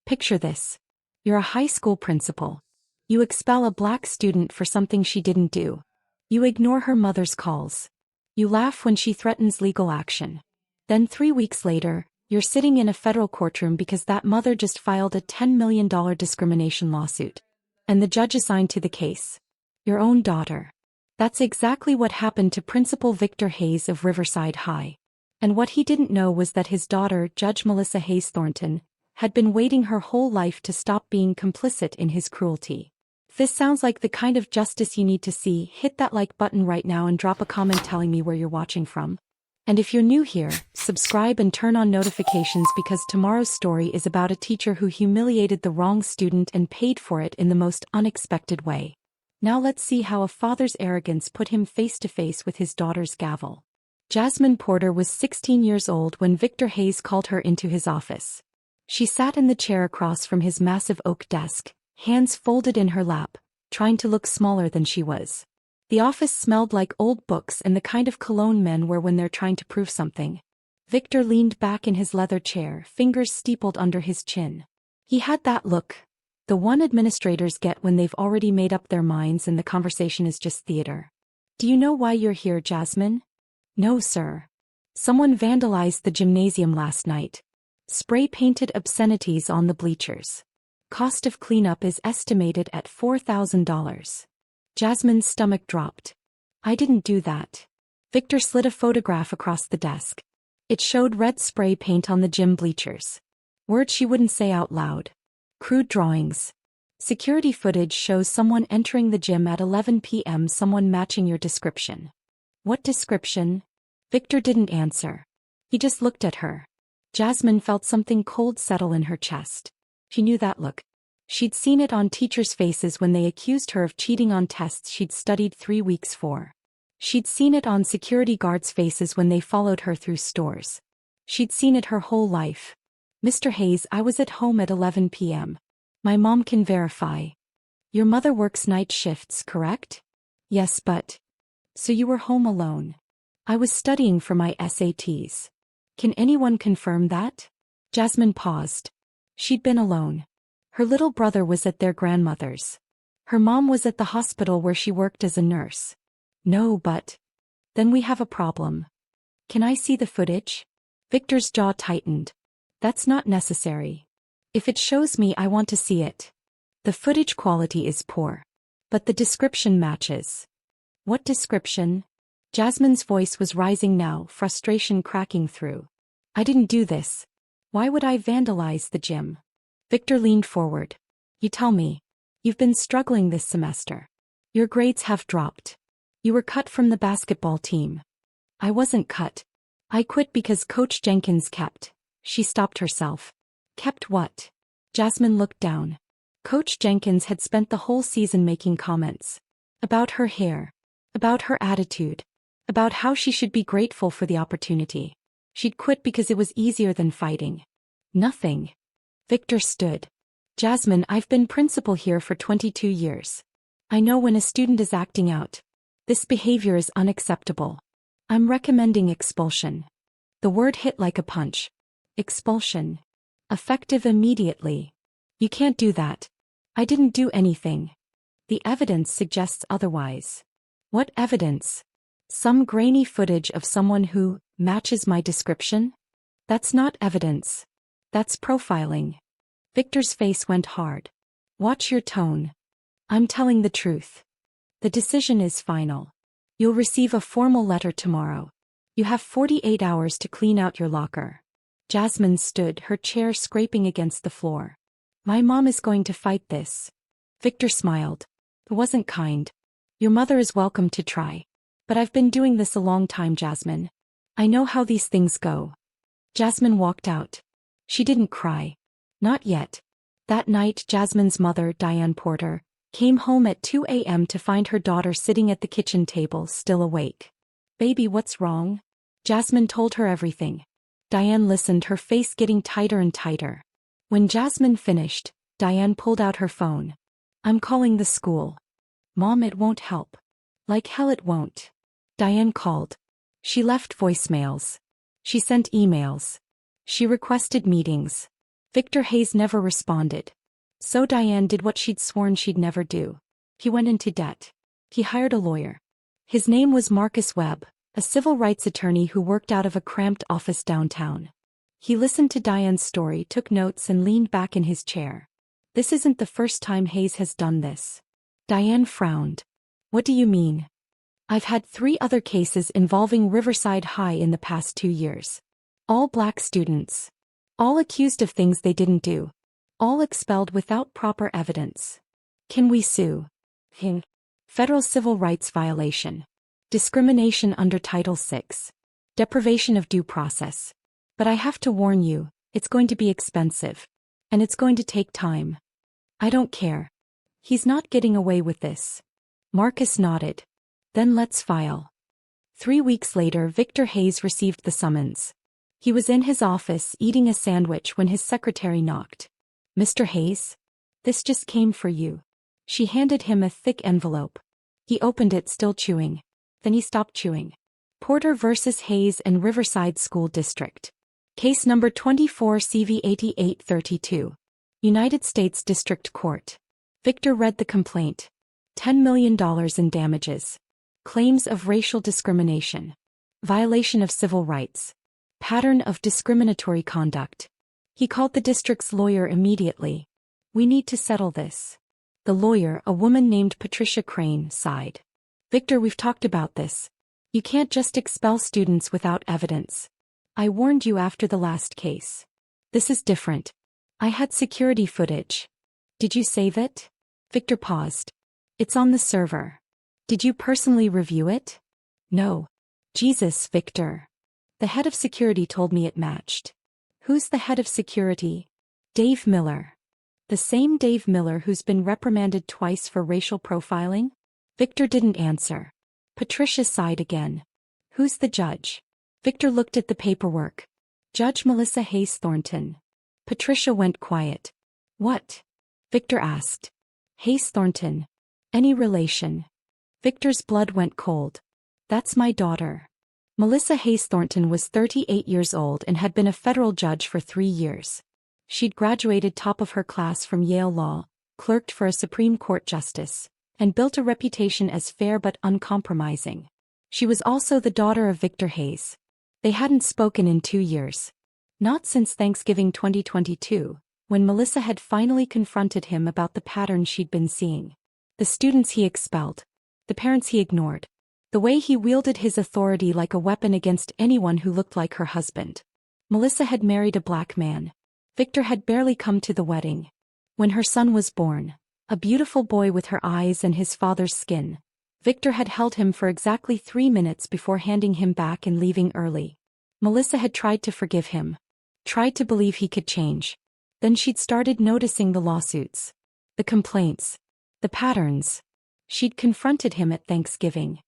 Picture this. You're a high school principal. You expel a black student for something she didn't do. You ignore her mother's calls. You laugh when she threatens legal action. Then 3 weeks later, you're sitting in a federal courtroom because that mother just filed a $10 million discrimination lawsuit. And the judge assigned to the case. Your own daughter. That's exactly what happened to Principal Victor Hayes of Riverside High. And what he didn't know was that his daughter, Judge Melissa Hayes-Thornton, had been waiting her whole life to stop being complicit in his cruelty. If this sounds like the kind of justice you need to see, hit that like button right now and drop a comment telling me where you're watching from. And if you're new here, subscribe and turn on notifications because tomorrow's story is about a teacher who humiliated the wrong student and paid for it in the most unexpected way. Now let's see how a father's arrogance put him face to face with his daughter's gavel. Jasmine Porter was 16 years old when Victor Hayes called her into his office. She sat in the chair across from his massive oak desk, hands folded in her lap, trying to look smaller than she was. The office smelled like old books and the kind of cologne men wear when they're trying to prove something. Victor leaned back in his leather chair, fingers steepled under his chin. He had that look, the one administrators get when they've already made up their minds and the conversation is just theater. Do you know why you're here, Jasmine? No, sir. Someone vandalized the gymnasium last night. Spray-painted obscenities on the bleachers. Cost of cleanup is estimated at $4,000. Jasmine's stomach dropped. I didn't do that. Victor slid a photograph across the desk. It showed red spray paint on the gym bleachers. Words she wouldn't say out loud. Crude drawings. Security footage shows someone entering the gym at 11 p.m. Someone matching your description. What description? Victor didn't answer. He just looked at her. Jasmine felt something cold settle in her chest. She knew that look. She'd seen it on teachers' faces when they accused her of cheating on tests she'd studied 3 weeks for. She'd seen it on security guards' faces when they followed her through stores. She'd seen it her whole life. Mr. Hayes, I was at home at 11 p.m. My mom can verify. Your mother works night shifts, correct? Yes, but... So you were home alone. I was studying for my SATs. Can anyone confirm that? Jasmine paused. She'd been alone. Her little brother was at their grandmother's. Her mom was at the hospital where she worked as a nurse. No, but... Then we have a problem. Can I see the footage? Victor's jaw tightened. That's not necessary. If it shows me, I want to see it. The footage quality is poor. But the description matches. What description? Jasmine's voice was rising now, frustration cracking through. I didn't do this. Why would I vandalize the gym? Victor leaned forward. You tell me. You've been struggling this semester. Your grades have dropped. You were cut from the basketball team. I wasn't cut. I quit because Coach Jenkins kept. She stopped herself. Kept what? Jasmine looked down. Coach Jenkins had spent the whole season making comments. About her hair. About her attitude. About how she should be grateful for the opportunity. She'd quit because it was easier than fighting. Nothing. Victor stood. Jasmine, I've been principal here for 22 years. I know when a student is acting out. This behavior is unacceptable. I'm recommending expulsion. The word hit like a punch. Expulsion. Effective immediately. You can't do that. I didn't do anything. The evidence suggests otherwise. What evidence? Some grainy footage of someone who matches my description? That's not evidence. That's profiling. Victor's face went hard. Watch your tone. I'm telling the truth. The decision is final. You'll receive a formal letter tomorrow. You have 48 hours to clean out your locker. Jasmine stood, her chair scraping against the floor. My mom is going to fight this. Victor smiled. It wasn't kind. Your mother is welcome to try. But I've been doing this a long time, Jasmine. I know how these things go. Jasmine walked out. She didn't cry. Not yet. That night, Jasmine's mother, Diane Porter, came home at 2 a.m. to find her daughter sitting at the kitchen table, still awake. Baby, what's wrong? Jasmine told her everything. Diane listened, her face getting tighter and tighter. When Jasmine finished, Diane pulled out her phone. I'm calling the school. Mom, it won't help. Like hell it won't. Diane called. She left voicemails. She sent emails. She requested meetings. Victor Hayes never responded. So Diane did what she'd sworn she'd never do. He went into debt. He hired a lawyer. His name was Marcus Webb, a civil rights attorney who worked out of a cramped office downtown. He listened to Diane's story, took notes, and leaned back in his chair. This isn't the first time Hayes has done this. Diane frowned. What do you mean? I've had 3 other cases involving Riverside High in the past 2 years. All black students. All accused of things they didn't do. All expelled without proper evidence. Can we sue? Federal civil rights violation. Discrimination under Title VI. Deprivation of due process. But I have to warn you, it's going to be expensive. And it's going to take time. I don't care. He's not getting away with this. Marcus nodded. Then let's file. 3 weeks later, Victor Hayes received the summons. He was in his office eating a sandwich when his secretary knocked. Mr. Hayes? This just came for you. She handed him a thick envelope. He opened it, still chewing. Then he stopped chewing. Porter versus Hayes and Riverside School District. Case number 24 CV 8832. United States District Court. Victor read the complaint. $10 million in damages. Claims of racial discrimination. Violation of civil rights. Pattern of discriminatory conduct. He called the district's lawyer immediately. We need to settle this. The lawyer, a woman named Patricia Crane, sighed. Victor, we've talked about this. You can't just expel students without evidence. I warned you after the last case. This is different. I had security footage. Did you save it? Victor paused. It's on the server. Did you personally review it? No. Jesus, Victor. The head of security told me it matched. Who's the head of security? Dave Miller. The same Dave Miller who's been reprimanded twice for racial profiling? Victor didn't answer. Patricia sighed again. Who's the judge? Victor looked at the paperwork. Judge Melissa Hayes-Thornton. Patricia went quiet. What? Victor asked. Hayes-Thornton. Any relation? Victor's blood went cold. That's my daughter. Melissa Hayes-Thornton was 38 years old and had been a federal judge for 3 years. She'd graduated top of her class from Yale Law, clerked for a Supreme Court justice, and built a reputation as fair but uncompromising. She was also the daughter of Victor Hayes. They hadn't spoken in 2 years. Not since Thanksgiving 2022, when Melissa had finally confronted him about the pattern she'd been seeing. The students he expelled. The parents he ignored. The way he wielded his authority like a weapon against anyone who looked like her husband. Melissa had married a black man. Victor had barely come to the wedding. When her son was born, a beautiful boy with her eyes and his father's skin, Victor had held him for exactly 3 minutes before handing him back and leaving early. Melissa had tried to forgive him. Tried to believe he could change. Then she'd started noticing the lawsuits. The complaints. The patterns. She'd confronted him at Thanksgiving.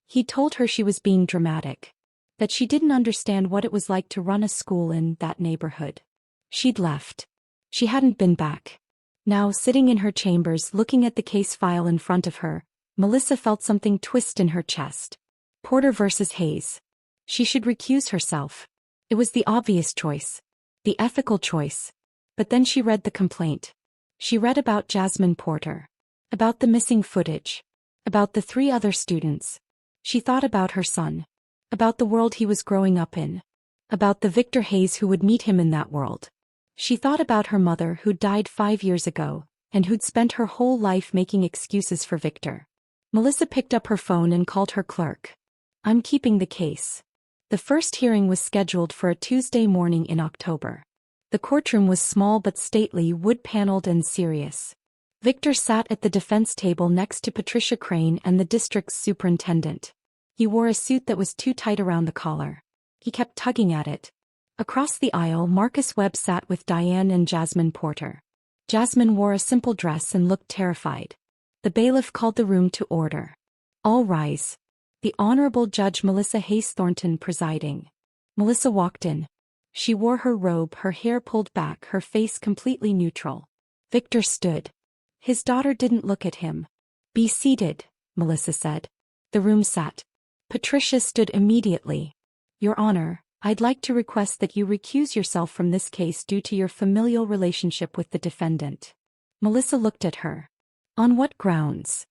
He told her she was being dramatic. That she didn't understand what it was like to run a school in that neighborhood. She'd left. She hadn't been back. Now, sitting in her chambers looking at the case file in front of her, Melissa felt something twist in her chest. Porter versus Hayes. She should recuse herself. It was the obvious choice. The ethical choice. But then she read the complaint. She read about Jasmine Porter. About the missing footage. About the 3 other students. She thought about her son. About the world he was growing up in. About the Victor Hayes who would meet him in that world. She thought about her mother who died 5 years ago, and who'd spent her whole life making excuses for Victor. Melissa picked up her phone and called her clerk. I'm keeping the case. The first hearing was scheduled for a Tuesday morning in October. The courtroom was small but stately, wood-paneled and serious. Victor sat at the defense table next to Patricia Crane and the district's superintendent. He wore a suit that was too tight around the collar. He kept tugging at it. Across the aisle, Marcus Webb sat with Diane and Jasmine Porter. Jasmine wore a simple dress and looked terrified. The bailiff called the room to order. All rise. The Honorable Judge Melissa Hayes-Thornton presiding. Melissa walked in. She wore her robe, her hair pulled back, her face completely neutral. Victor stood. His daughter didn't look at him. Be seated, Melissa said. The room sat. Patricia stood immediately. Your Honor, I'd like to request that you recuse yourself from this case due to your familial relationship with the defendant. Melissa looked at her. On what grounds?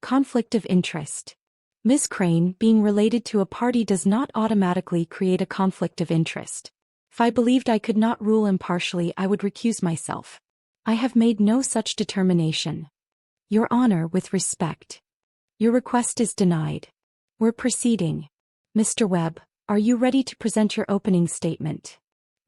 Conflict of interest. Ms. Crane, being related to a party does not automatically create a conflict of interest. If I believed I could not rule impartially, I would recuse myself. I have made no such determination. Your Honor, with respect. Your request is denied. We're proceeding. Mr. Webb, are you ready to present your opening statement?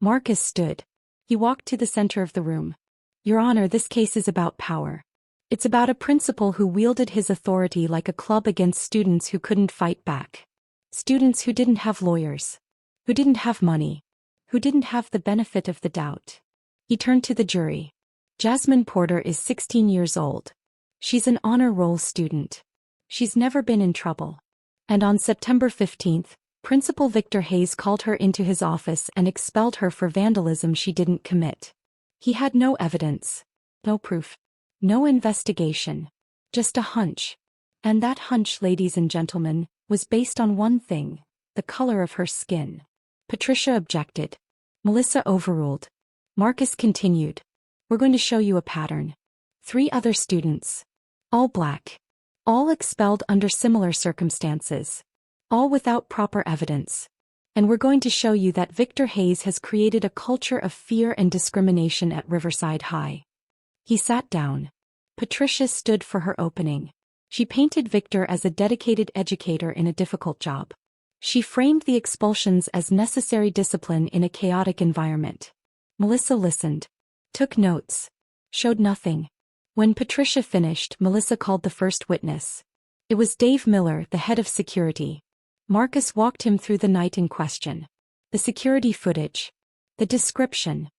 Marcus stood. He walked to the center of the room. Your Honor, this case is about power. It's about a principal who wielded his authority like a club against students who couldn't fight back. Students who didn't have lawyers. Who didn't have money. Who didn't have the benefit of the doubt. He turned to the jury. Jasmine Porter is 16 years old. She's an honor roll student. She's never been in trouble. And on September 15th, Principal Victor Hayes called her into his office and expelled her for vandalism she didn't commit. He had no evidence. No proof. No investigation. Just a hunch. And that hunch, ladies and gentlemen, was based on one thing: the color of her skin. Patricia objected. Melissa overruled. Marcus continued. We're going to show you a pattern. 3 other students. All black. All expelled under similar circumstances. All without proper evidence. And we're going to show you that Victor Hayes has created a culture of fear and discrimination at Riverside High. He sat down. Patricia stood for her opening. She painted Victor as a dedicated educator in a difficult job. She framed the expulsions as necessary discipline in a chaotic environment. Melissa listened. Took notes. Showed nothing. When Patricia finished, Melissa called the first witness. It was Dave Miller, the head of security. Marcus walked him through the night in question. The security footage. The description.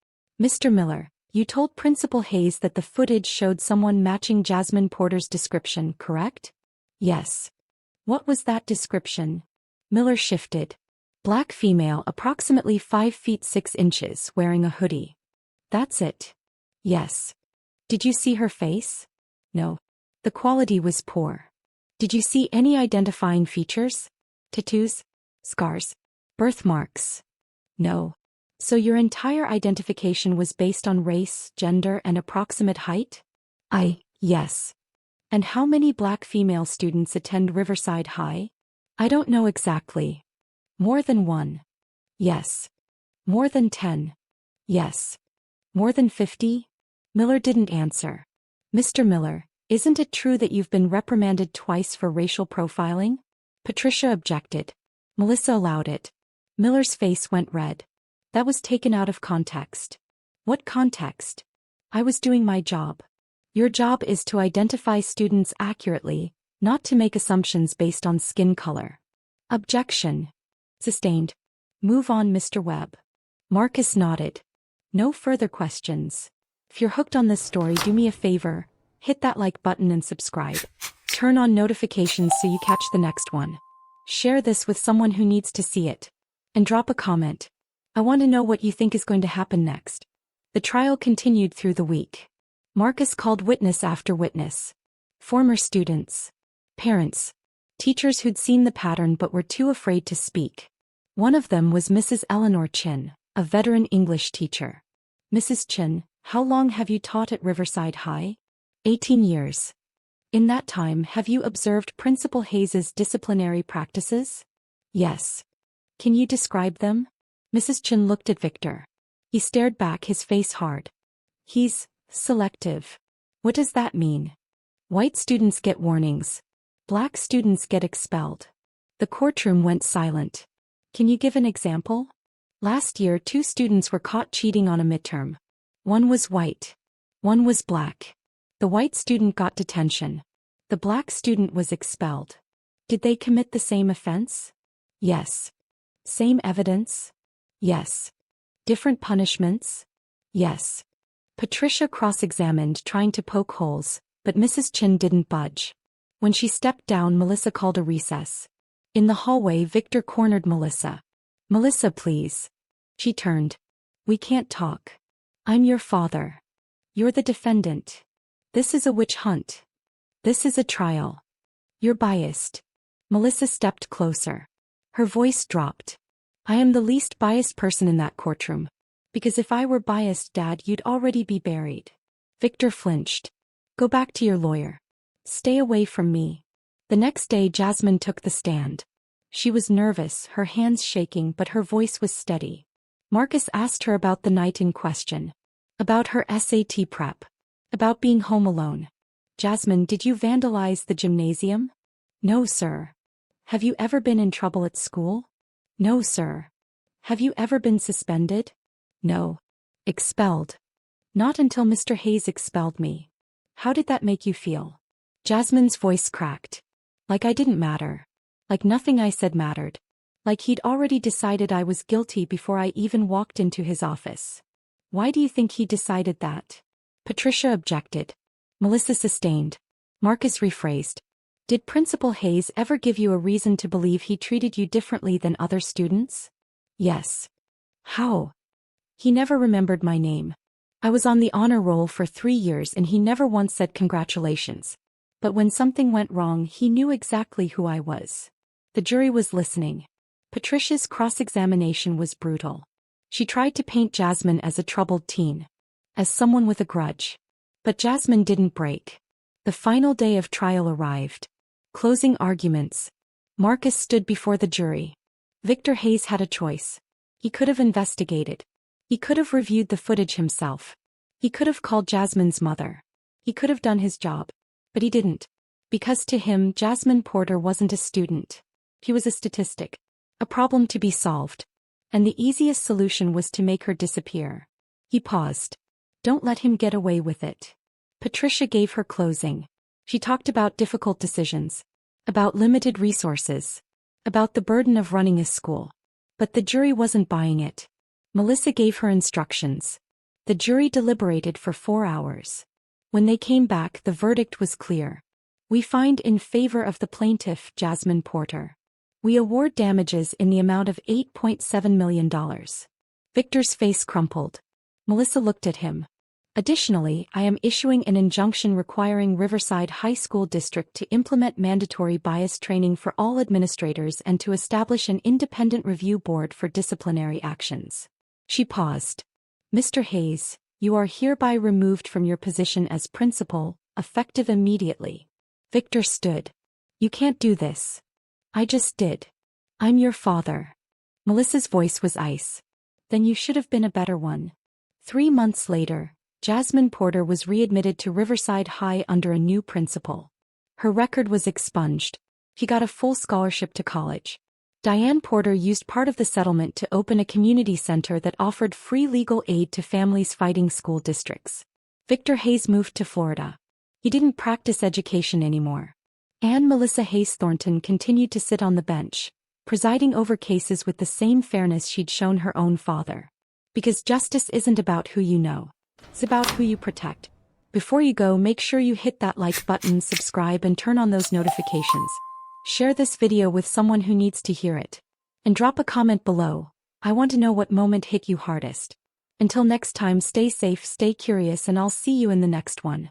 Mr. Miller, you told Principal Hayes that the footage showed someone matching Jasmine Porter's description, correct? Yes. What was that description? Miller shifted. Black female, approximately 5 feet 6 inches, wearing a hoodie. That's it. Yes. Did you see her face? No. The quality was poor. Did you see any identifying features? Tattoos? Scars? Birthmarks? No. So your entire identification was based on race, gender, and approximate height? Yes. And how many black female students attend Riverside High? I don't know exactly. More than 1. Yes. More than 10. Yes. More than 50? Miller didn't answer. Mr. Miller, isn't it true that you've been reprimanded twice for racial profiling? Patricia objected. Melissa allowed it. Miller's face went red. That was taken out of context. What context? I was doing my job. Your job is to identify students accurately, not to make assumptions based on skin color. Objection. Sustained. Move on, Mr. Webb. Marcus nodded. No further questions. If you're hooked on this story, do me a favor, hit that like button and subscribe. Turn on notifications so you catch the next one. Share this with someone who needs to see it. And drop a comment. I want to know what you think is going to happen next. The trial continued through the week. Marcus called witness after witness. Former students. Parents. Teachers who'd seen the pattern but were too afraid to speak. One of them was Mrs. Eleanor Chin, a veteran English teacher. Mrs. Chin, how long have you taught at Riverside High? 18 years. In that time, have you observed Principal Hayes's disciplinary practices? Yes. Can you describe them? Mrs. Chin looked at Victor. He stared back, his face hard. He's selective. What does that mean? White students get warnings. Black students get expelled. The courtroom went silent. Can you give an example? Last year, 2 students were caught cheating on a midterm. One was white. One was black. The white student got detention. The black student was expelled. Did they commit the same offense? Yes. Same evidence? Yes. Different punishments? Yes. Patricia cross-examined, trying to poke holes, but Mrs. Chin didn't budge. When she stepped down, Melissa called a recess. In the hallway, Victor cornered Melissa. Melissa, please. She turned. We can't talk. I'm your father. You're the defendant. This is a witch hunt. This is a trial. You're biased. Melissa stepped closer. Her voice dropped. I am the least biased person in that courtroom. Because if I were biased, Dad, you'd already be buried. Victor flinched. Go back to your lawyer. Stay away from me. The next day Jasmine took the stand. She was nervous, her hands shaking, but her voice was steady. Marcus asked her about the night in question. About her SAT prep. About being home alone. Jasmine, did you vandalize the gymnasium? No, sir. Have you ever been in trouble at school? No, sir. Have you ever been suspended? No. Expelled. Not until Mr. Hayes expelled me. How did that make you feel? Jasmine's voice cracked. Like I didn't matter. Like nothing I said mattered. Like he'd already decided I was guilty before I even walked into his office. Why do you think he decided that? Patricia objected. Melissa sustained. Marcus rephrased. Did Principal Hayes ever give you a reason to believe he treated you differently than other students? Yes. How? He never remembered my name. I was on the honor roll for 3 years and he never once said congratulations. But when something went wrong, he knew exactly who I was. The jury was listening. Patricia's cross-examination was brutal. She tried to paint Jasmine as a troubled teen. As someone with a grudge. But Jasmine didn't break. The final day of trial arrived. Closing arguments. Marcus stood before the jury. Victor Hayes had a choice. He could have investigated. He could have reviewed the footage himself. He could have called Jasmine's mother. He could have done his job. But he didn't. Because to him, Jasmine Porter wasn't a student. She was a statistic. A problem to be solved. And the easiest solution was to make her disappear. He paused. Don't let him get away with it. Patricia gave her closing. She talked about difficult decisions. About limited resources. About the burden of running a school. But the jury wasn't buying it. Melissa gave her instructions. The jury deliberated for 4 hours. When they came back, the verdict was clear. We find in favor of the plaintiff, Jasmine Porter. We award damages in the amount of $8.7 million. Victor's face crumpled. Melissa looked at him. Additionally, I am issuing an injunction requiring Riverside High School District to implement mandatory bias training for all administrators and to establish an independent review board for disciplinary actions. She paused. Mr. Hayes, you are hereby removed from your position as principal, effective immediately. Victor stood. You can't do this. I just did. I'm your father. Melissa's voice was ice. Then you should have been a better one. 3 months later, Jasmine Porter was readmitted to Riverside High under a new principal. Her record was expunged. She got a full scholarship to college. Diane Porter used part of the settlement to open a community center that offered free legal aid to families fighting school districts. Victor Hayes moved to Florida. He didn't practice education anymore. Melissa Hayes-Thornton continued to sit on the bench, presiding over cases with the same fairness she'd shown her own father. Because justice isn't about who you know. It's about who you protect. Before you go, make sure you hit that like button, subscribe, and turn on those notifications. Share this video with someone who needs to hear it. And drop a comment below. I want to know what moment hit you hardest. Until next time, stay safe, stay curious, and I'll see you in the next one.